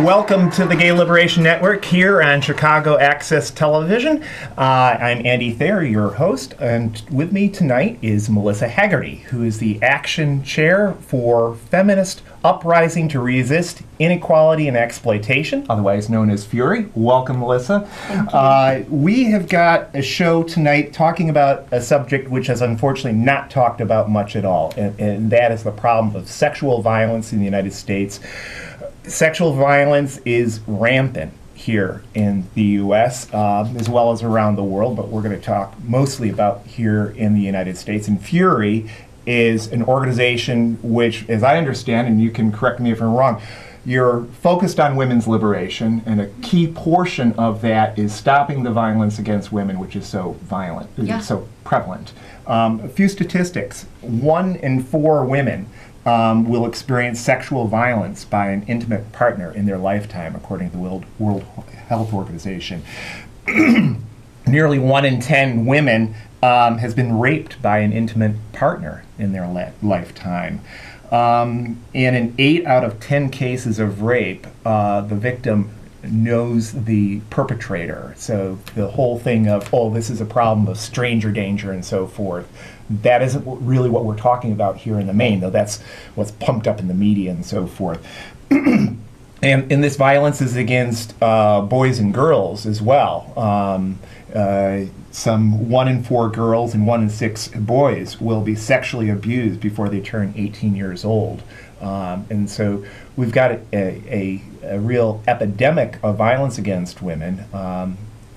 Welcome to the Gay Liberation Network here on Chicago Access Television. I'm Andy Thayer, your host, and with me tonight is Melissa Haggerty, who is the Action Chair for Feminist Uprising to Resist Inequality and Exploitation, otherwise known as Fury. Welcome, Melissa. Thank you. We have got a show tonight talking about a subject which is unfortunately not talked about much at all, and that is the problem of sexual violence in the United States. Sexual violence is rampant here in the U.S. As well as around the world, but we're going to talk mostly about here in the United States. And Fury is an organization which, as I understand, and you can correct me if I'm wrong, you're focused on women's liberation, and a key portion of that is stopping the violence against women, which is so violent, so prevalent. A few statistics. 1 in 4 women will experience sexual violence by an intimate partner in their lifetime, according to the World Health Organization. Nearly 1 in 10 women has been raped by an intimate partner in their lifetime. And in 8 out of 10 cases of rape, the victim knows the perpetrator. So the whole thing of, oh, this is a problem of stranger danger and so forth, that isn't really what we're talking about here in the main, though that's what's pumped up in the media and so forth. And this violence is against boys and girls as well. Some 1 in 4 girls and 1 in 6 boys will be sexually abused before they turn 18 years old. And so we've got a real epidemic of violence against women.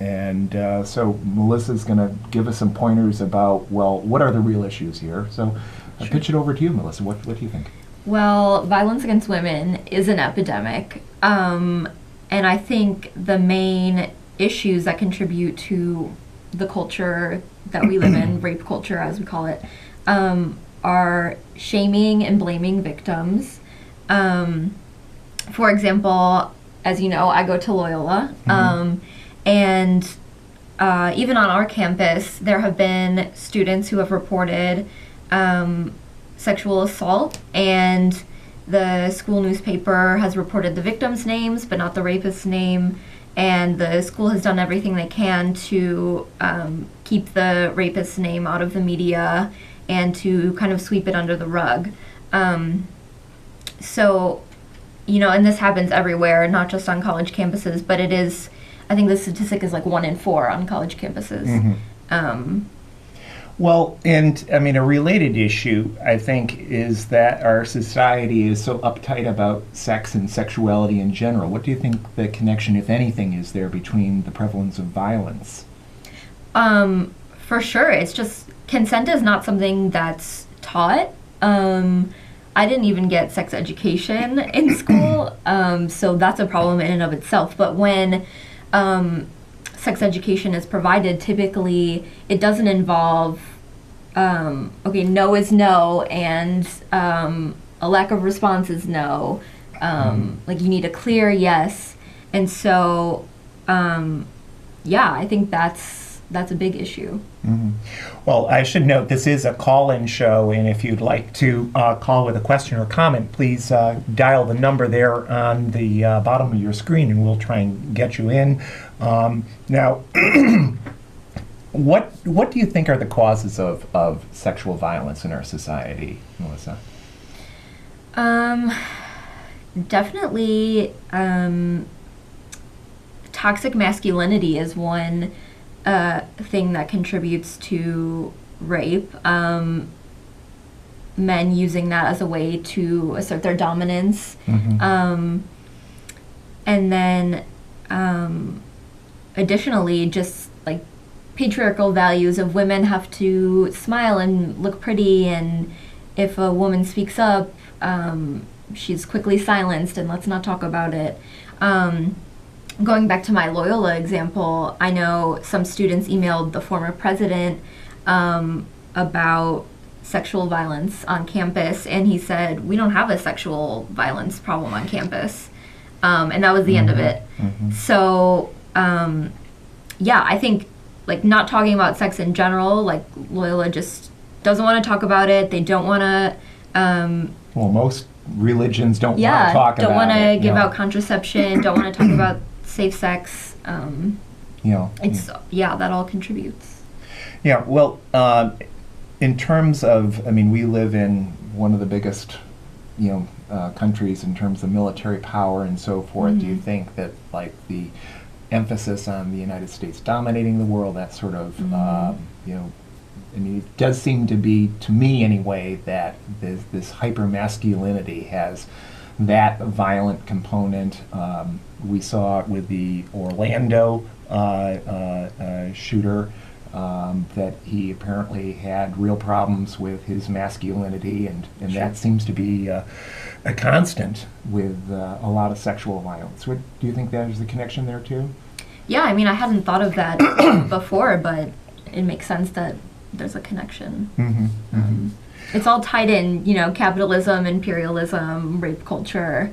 So Melissa's going to give us some pointers about, well, what are the real issues here? So I pitch it over to you, Melissa. What do you think? Well, violence against women is an epidemic. And I think the main issues that contribute to the culture that we live in, rape culture as we call it, are shaming and blaming victims. For example, as you know, I go to Loyola, and even on our campus, there have been students who have reported sexual assault, and the school newspaper has reported the victims' names, but not the rapist's name, and the school has done everything they can to keep the rapist's name out of the media and to kind of sweep it under the rug. So, you know, and this happens everywhere, not just on college campuses, but it is, I think the statistic is like 1 in 4 on college campuses. Well, and I mean, a related issue, I think, is that our society is so uptight about sex and sexuality in general. What do you think the connection, if anything, is there between the prevalence of violence? For sure. It's just, consent is not something that's taught. I didn't even get sex education in school, so that's a problem in and of itself. But when sex education is provided, typically it doesn't involve, no is no, and a lack of response is no. Like, you need a clear yes. And so, I think that's a big issue. Well, I should note this is a call-in show, and if you'd like to call with a question or comment, please dial the number there on the bottom of your screen, and we'll try and get you in. Now, what do you think are the causes of sexual violence in our society, Melissa? Definitely, toxic masculinity is one thing that contributes to rape. Men using that as a way to assert their dominance. And then additionally, just like patriarchal values of women have to smile and look pretty, and if a woman speaks up, she's quickly silenced and let's not talk about it. Going back to my Loyola example, I know some students emailed the former president about sexual violence on campus, and he said, we don't have a sexual violence problem on campus. And that was the end of it. So, I think, like, not talking about sex in general, like, Loyola just doesn't want to talk about it. They don't want to... Well, most religions don't want to Yeah, talk don't about want it. to give out contraception, don't want to talk about safe sex. That all contributes. Yeah, well, in terms of, I mean, we live in one of the biggest, countries in terms of military power and so forth. Do you think that, like, the emphasis on the United States dominating the world, that sort of, I mean, it does seem to be, to me anyway, that this hyper-masculinity has that violent component. We saw it with the Orlando shooter, that he apparently had real problems with his masculinity, and Sure. that seems to be a constant with a lot of sexual violence. Do you think there's a connection there too? Yeah, I mean, I hadn't thought of that before, but it makes sense that there's a connection. It's all tied in, capitalism, imperialism, rape culture.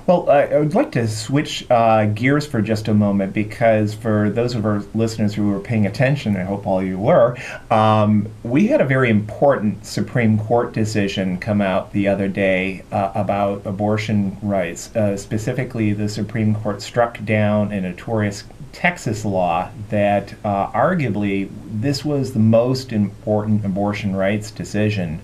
Well, I would like to switch gears for just a moment, because for those of our listeners who were paying attention, I hope all you were, we had a very important Supreme Court decision come out the other day about abortion rights. Specifically, the Supreme Court struck down a notorious Texas law that arguably this was the most important abortion rights decision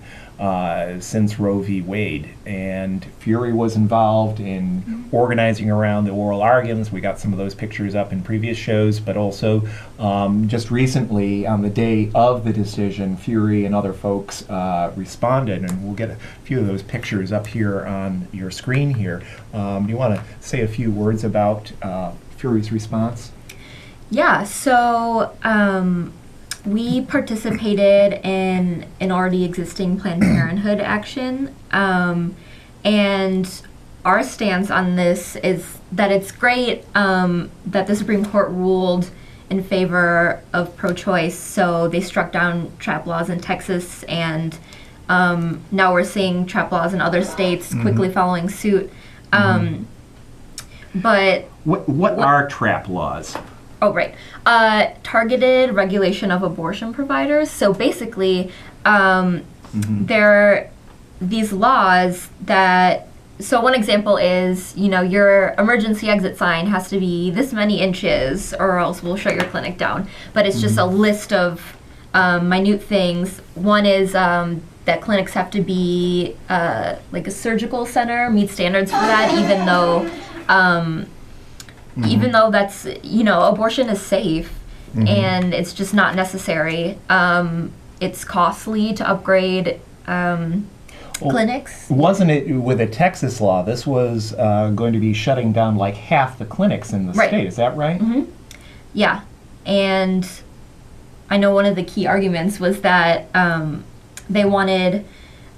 since Roe v. Wade. And Fury was involved in organizing around the oral arguments. We got some of those pictures up in previous shows, but also just recently, on the day of the decision, Fury and other folks responded, and we'll get a few of those pictures up here on your screen here. Do you want to say a few words about Fury's response? Yeah, so we participated in an already existing Planned Parenthood action, and our stance on this is that it's great that the Supreme Court ruled in favor of pro-choice, so they struck down trap laws in Texas, and now we're seeing trap laws in other states quickly following suit. But what are trap laws? Oh, right. Targeted regulation of abortion providers. So basically, there are these laws that, so one example is, your emergency exit sign has to be this many inches or else we'll shut your clinic down. But it's just a list of minute things. One is that clinics have to be like a surgical center, meet standards for that, even though that's, abortion is safe and it's just not necessary. It's costly to upgrade clinics. Wasn't it with a Texas law? This was going to be shutting down like half the clinics in the state. Is that right? Yeah. And I know one of the key arguments was that they wanted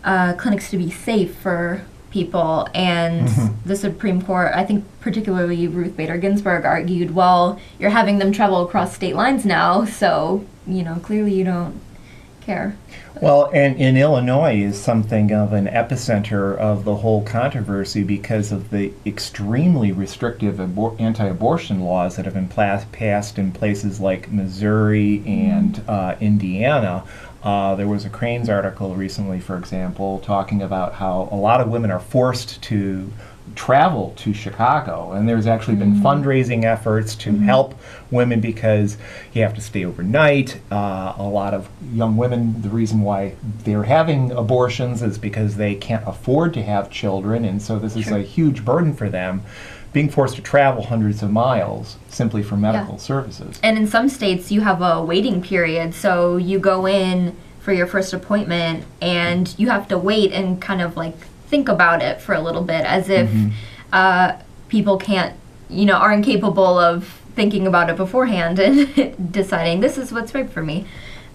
clinics to be safe for people, and the Supreme Court, I think particularly Ruth Bader Ginsburg, argued, well, you're having them travel across state lines now, so, clearly you don't care. Well, and in Illinois is something of an epicenter of the whole controversy because of the extremely restrictive anti-abortion laws that have been passed in places like Missouri and Indiana. There was a Cranes article recently, for example, talking about how a lot of women are forced to travel to Chicago, and there's actually been fundraising efforts to help women because you have to stay overnight. A lot of young women, the reason why they're having abortions is because they can't afford to have children, and so this is a huge burden for them, being forced to travel hundreds of miles simply for medical services. And in some states, you have a waiting period, so you go in for your first appointment, and you have to wait and kind of like think about it for a little bit, as if people can't, are incapable of thinking about it beforehand and deciding this is what's right for me.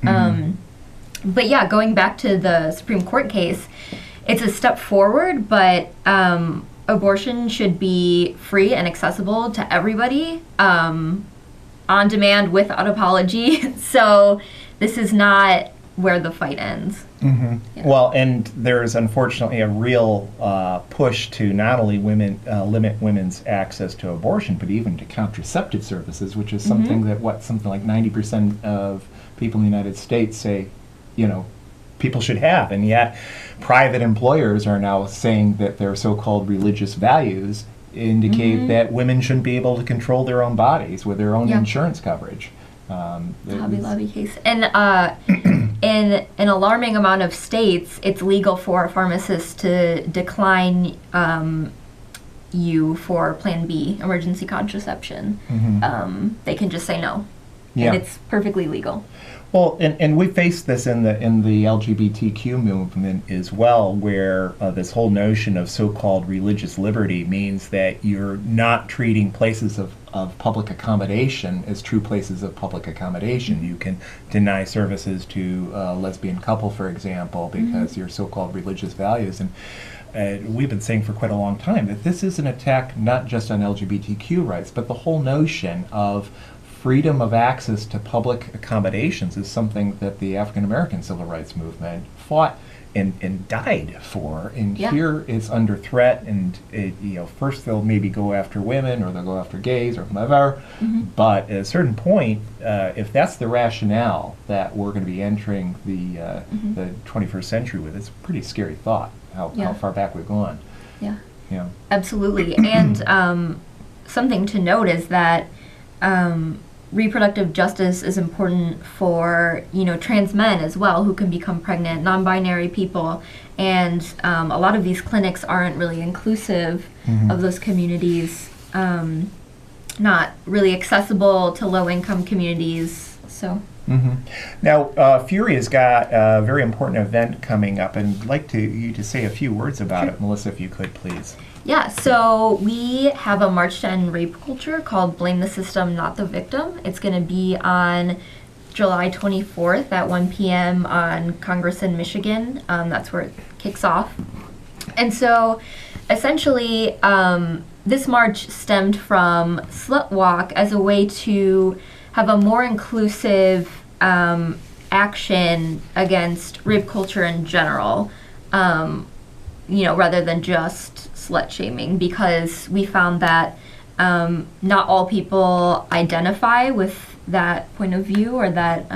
But yeah, going back to the Supreme Court case, it's a step forward, but abortion should be free and accessible to everybody, on demand without apology. So this is not where the fight ends. Well, and there's unfortunately a real push to not only limit women's access to abortion, but even to contraceptive services, which is something that something like 90% of people in the United States say, people should have, and yet private employers are now saying that their so-called religious values indicate that women shouldn't be able to control their own bodies with their own insurance coverage. Hobby Lobby case. And in an alarming amount of states, it's legal for a pharmacist to decline you for Plan B, emergency contraception. They can just say no. And it's perfectly legal. Well, and we face this in the LGBTQ movement as well, where this whole notion of so-called religious liberty means that you're not treating places of public accommodation as true places of public accommodation. You can deny services to a lesbian couple, for example, because your so-called religious values. And we've been saying for quite a long time that this is an attack not just on LGBTQ rights, but the whole notion of freedom of access to public accommodations is something that the African American civil rights movement fought and died for. And here it's under threat, and first they'll maybe go after women, or they'll go after gays, or whomever. But at a certain point, if that's the rationale that we're going to be entering the 21st century with, it's a pretty scary thought how far back we've gone. Yeah. Absolutely. And something to note is that reproductive justice is important for, trans men as well, who can become pregnant, non-binary people, and a lot of these clinics aren't really inclusive of those communities, not really accessible to low-income communities, so. Now, Furia's got a very important event coming up, and I'd like you to say a few words about it, Melissa, if you could, please. Yeah, so we have a March to End Rape Culture called Blame the System, Not the Victim. It's going to be on July 24th at 1 p.m. on Congress in Michigan. That's where it kicks off. And so essentially, this march stemmed from Slut Walk as a way to have a more inclusive action against rape culture in general, rather than just slut shaming, because we found that not all people identify with that point of view or that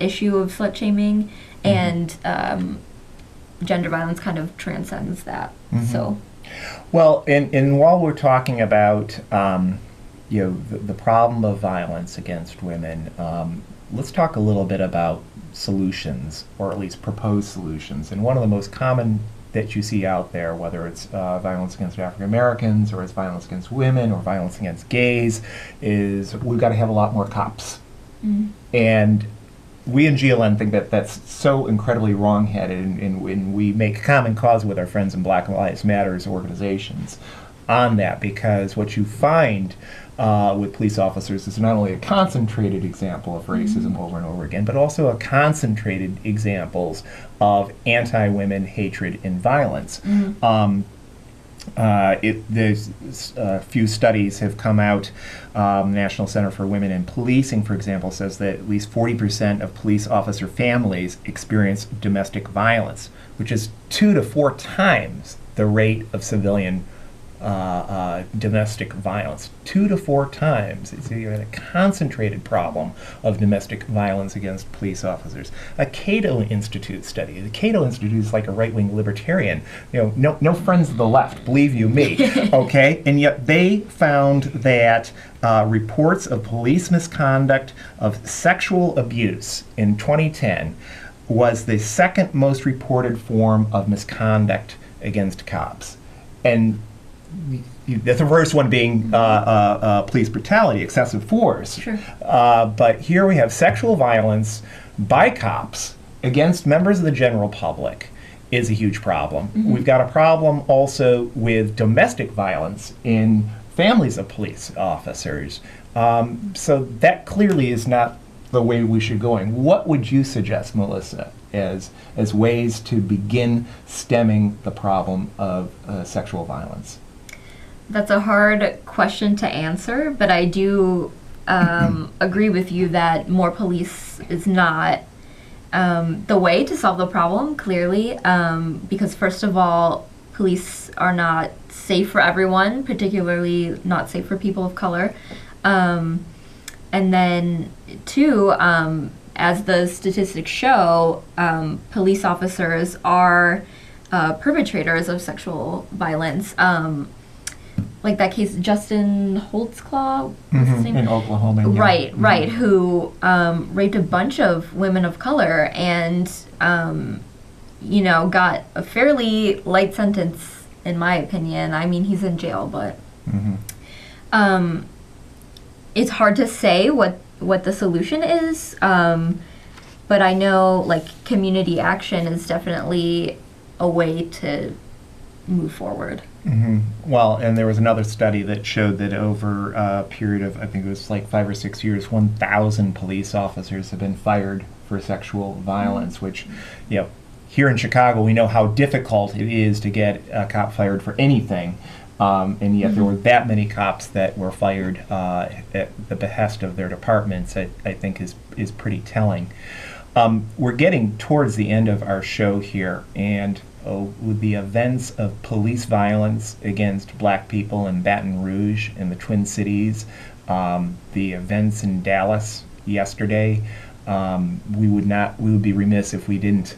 issue of slut shaming, and gender violence kind of transcends that. So, well, and while we're talking about the problem of violence against women, let's talk a little bit about solutions, or at least proposed solutions. And one of the most common that you see out there, whether it's violence against African Americans, or it's violence against women, or violence against gays, is we've got to have a lot more cops. And we in GLN think that that's so incredibly wrong-headed, and we make common cause with our friends in Black Lives Matters organizations on that, because what you find with police officers is not only a concentrated example of racism over and over again, but also a concentrated examples of anti-women hatred and violence. There's a few studies have come out. National Center for Women in Policing, for example, says that at least 40% of police officer families experience domestic violence, which is 2 to 4 times the rate of civilian domestic violence. 2 to 4 times. So you had a concentrated problem of domestic violence against police officers. A Cato Institute study. The Cato Institute is like a right-wing libertarian. No friends of the left, believe you me. Okay, and yet they found that reports of police misconduct, of sexual abuse in 2010 was the second most reported form of misconduct against cops. And the first one being police brutality, excessive force. Sure. But here we have sexual violence by cops against members of the general public is a huge problem. We've got a problem also with domestic violence in families of police officers. So that clearly is not the way we should go. What would you suggest, Melissa, as ways to begin stemming the problem of sexual violence? That's a hard question to answer, but I do agree with you that more police is not the way to solve the problem, clearly, because first of all, police are not safe for everyone, particularly not safe for people of color. And then two, as the statistics show, police officers are perpetrators of sexual violence. Like that case, Justin Holtzclaw, what's his name? In Oklahoma. Yeah. Right, right, who raped a bunch of women of color and, got a fairly light sentence, in my opinion. I mean, he's in jail, but it's hard to say what the solution is. But I know, like, community action is definitely a way to move forward. Well, and there was another study that showed that over a period of, I think it was like 5 or 6 years, 1,000 police officers have been fired for sexual violence, which, here in Chicago, we know how difficult it is to get a cop fired for anything. And yet there were that many cops that were fired at the behest of their departments, I think is pretty telling. We're getting towards the end of our show here, and with the events of police violence against black people in Baton Rouge and the Twin Cities, the events in Dallas yesterday, we would be remiss if we didn't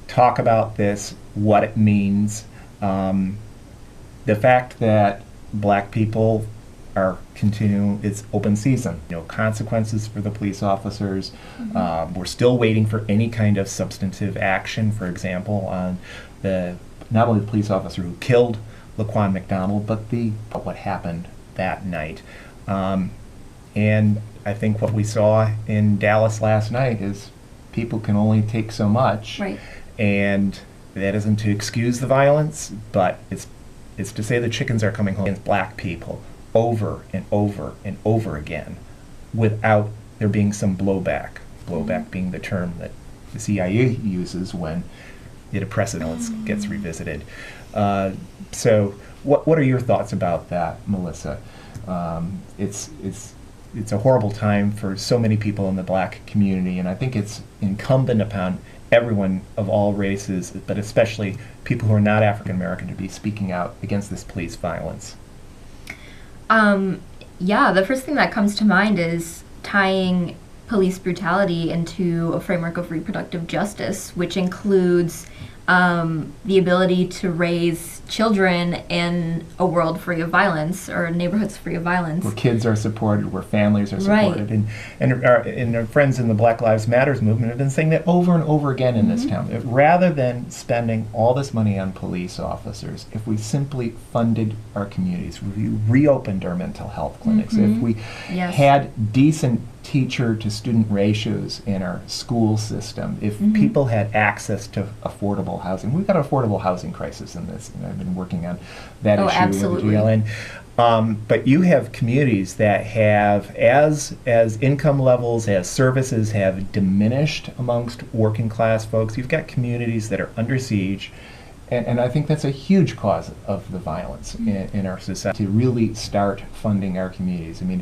talk about this, what it means, the fact that black people are continuing, it's open season. Consequences for the police officers. We're still waiting for any kind of substantive action, for example, on not only the police officer who killed Laquan McDonald, but what happened that night. And I think what we saw in Dallas last night is people can only take so much. Right. And that isn't to excuse the violence, but it's to say the chickens are coming home against black people over and over and over again without there being some blowback. Blowback being the term that the CIA uses when it precedence gets revisited. So what are your thoughts about that, Melissa? It's a horrible time for so many people in the black community, and I think it's incumbent upon everyone of all races, but especially people who are not African American, to be speaking out against this police violence. The first thing that comes to mind is tying police brutality into a framework of reproductive justice, which includes the ability to raise children in a world free of violence or neighborhoods free of violence. Where kids are supported, where families are supported. Right. And our friends in the Black Lives Matters movement have been saying that over and over again in this town. Rather than spending all this money on police officers, if we simply funded our communities, we reopened our mental health clinics, if we had decent teacher-to-student ratios in our school system, if people had access to affordable housing. We've got an affordable housing crisis in this, and I've been working on that issue absolutely. with the GLN. But you have communities that have, as income levels, as services have diminished amongst working class folks, you've got communities that are under siege. And I think that's a huge cause of the violence in our society, to really start funding our communities. I mean,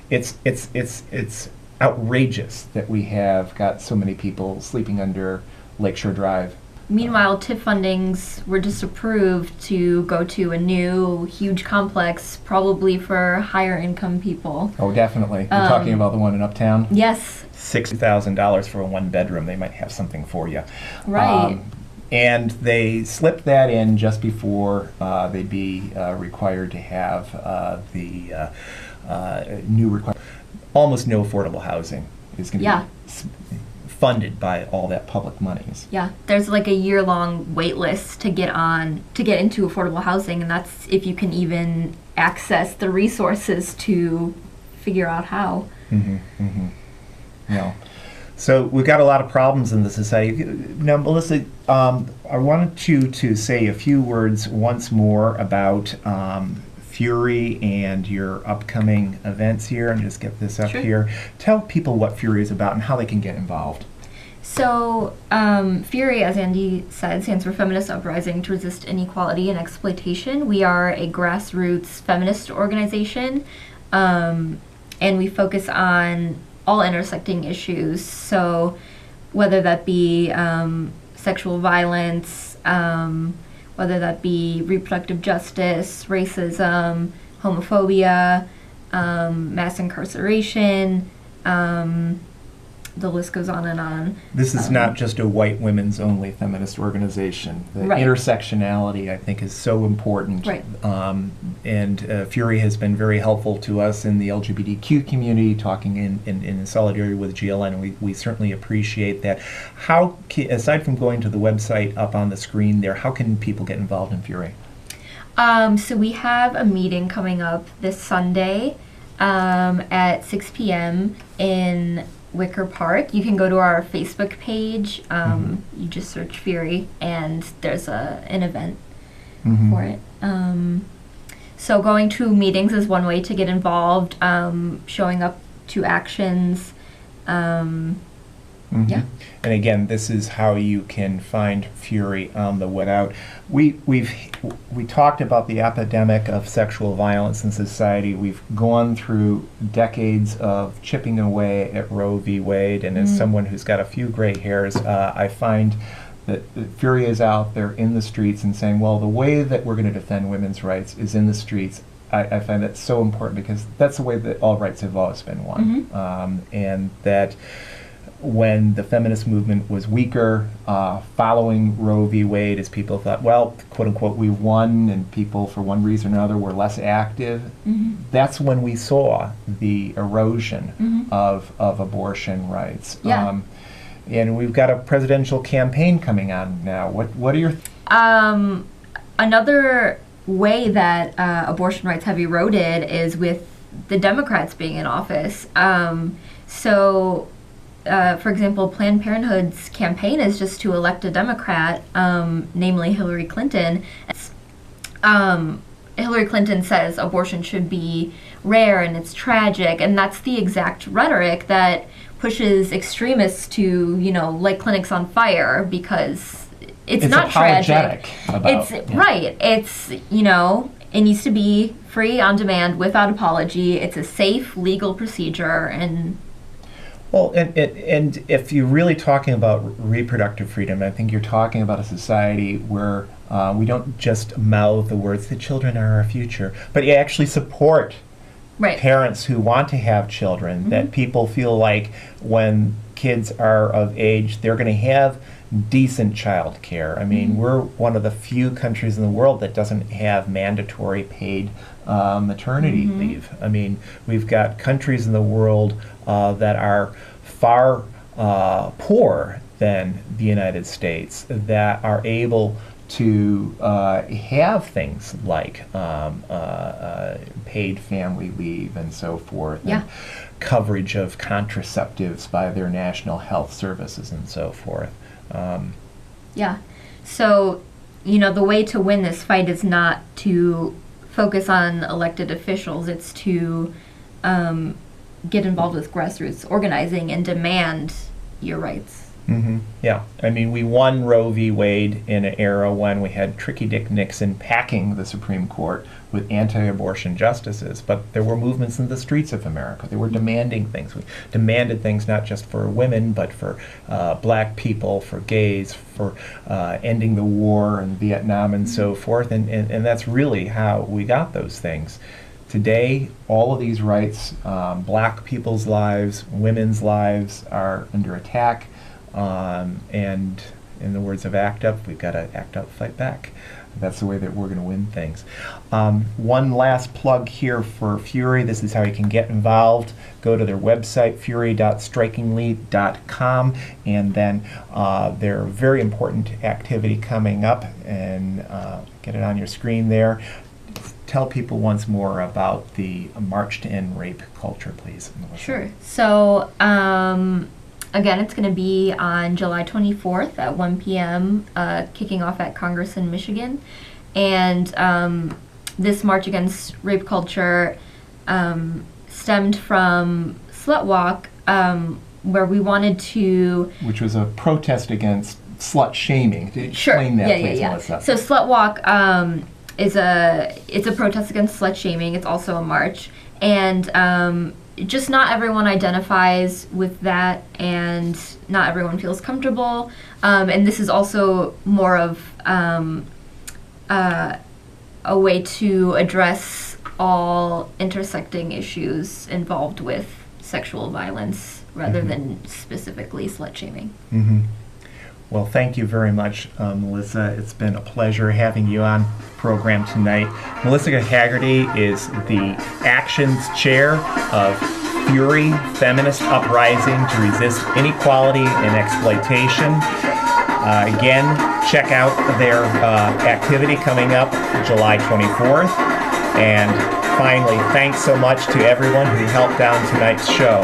it's outrageous that we have got so many people sleeping under Lakeshore Drive. Meanwhile, TIF fundings were just approved to go to a new, huge complex, probably for higher income people. Oh, definitely. You're talking about the one in Uptown? Yes. $60,000 for a one-bedroom. They might have something for you. Right. And they slipped that in just before they'd be required to have the new requirement. Almost no affordable housing is going to be funded by all that public monies. Yeah, there's like a year-long wait list to get into affordable housing, and that's if you can even access the resources to figure out how. So we've got a lot of problems in the society. Now, Melissa, I wanted you to say a few words once more about Fury and your upcoming events here, and just get this up here. Tell people what Fury is about and how they can get involved. So, Fury, as Andy said, stands for Feminist Uprising to Resist Inequality and Exploitation. We are a grassroots feminist organization, and we focus on all intersecting issues. So, whether that be sexual violence, whether that be reproductive justice, racism, homophobia, mass incarceration, the list goes on and on. This is not just a white women's only feminist organization. The Right. intersectionality, I think, is so important. Right. And Fury has been very helpful to us in the LGBTQ community, talking in solidarity with GLN, and we certainly appreciate that. Aside from going to the website up on the screen there, how can people get involved in Fury? So we have a meeting coming up this Sunday at 6 p.m. in Wicker Park. You can go to our Facebook page. You just search Fury, and there's an event for it. So going to meetings is one way to get involved. Showing up to actions. Yeah. And again, this is how you can find Fury on the web. We talked about the epidemic of sexual violence in society. We've gone through decades of chipping away at Roe v. Wade, and as someone who's got a few gray hairs, I find that Fury is out there in the streets and saying, well, the way that we're going to defend women's rights is in the streets. I find that so important because that's the way that all rights have always been won. And that when the feminist movement was weaker, following Roe v. Wade, as people thought, well, quote unquote, we won, and people, for one reason or another, were less active. That's when we saw the erosion of abortion rights. Yeah. And we've got a presidential campaign coming on now. What are your another way that abortion rights have eroded is with the Democrats being in office. For example, Planned Parenthood's campaign is just to elect a Democrat, namely Hillary Clinton. Hillary Clinton says abortion should be rare and it's tragic, and that's the exact rhetoric that pushes extremists to, light clinics on fire because it's not tragic. Right. It's, it needs to be free on demand without apology. It's a safe legal procedure, and well, and if you're really talking about reproductive freedom, I think you're talking about a society where we don't just mouth the words, the children are our future, but you actually support parents who want to have children, that people feel like when kids are of age, they're going to have decent child care. I mean, we're one of the few countries in the world that doesn't have mandatory paid maternity leave. I mean, we've got countries in the world that are far poorer than the United States that are able to have things like paid family leave and so forth, and coverage of contraceptives by their national health services and so forth. So, the way to win this fight is not to focus on elected officials, it's to get involved with grassroots organizing and demand your rights. Yeah, I mean, we won Roe v. Wade in an era when we had Tricky Dick Nixon packing the Supreme Court with anti-abortion justices, but there were movements in the streets of America. They were demanding things. We demanded things not just for women, but for black people, for gays, for ending the war in Vietnam and so forth, and that's really how we got those things. Today, all of these rights, black people's lives, women's lives, are under attack. And in the words of ACT UP, we've got to act up, fight back. That's the way that we're going to win things. One last plug here for Fury. This is how you can get involved. Go to their website, fury.strikingly.com, and then their very important activity coming up, and get it on your screen there. Tell people once more about the March to End Rape Culture, please. Sure. So, again, it's going to be on July 24th at 1 p.m., kicking off at Congress in Michigan. And this March Against Rape Culture stemmed from Slut Walk, where we wanted to... Which was a protest against slut shaming. Explain that, please, Melissa. So Slut Walk it's a protest against slut shaming. It's also a march. And just not everyone identifies with that, and not everyone feels comfortable. And this is also more of a way to address all intersecting issues involved with sexual violence rather than specifically slut shaming. Well, thank you very much, Melissa. It's been a pleasure having you on the program tonight. Melissa Haggerty is the Actions Chair of Fury Feminist Uprising to Resist Inequality and Exploitation. Again, check out their activity coming up July 24th. And finally, thanks so much to everyone who helped on tonight's show.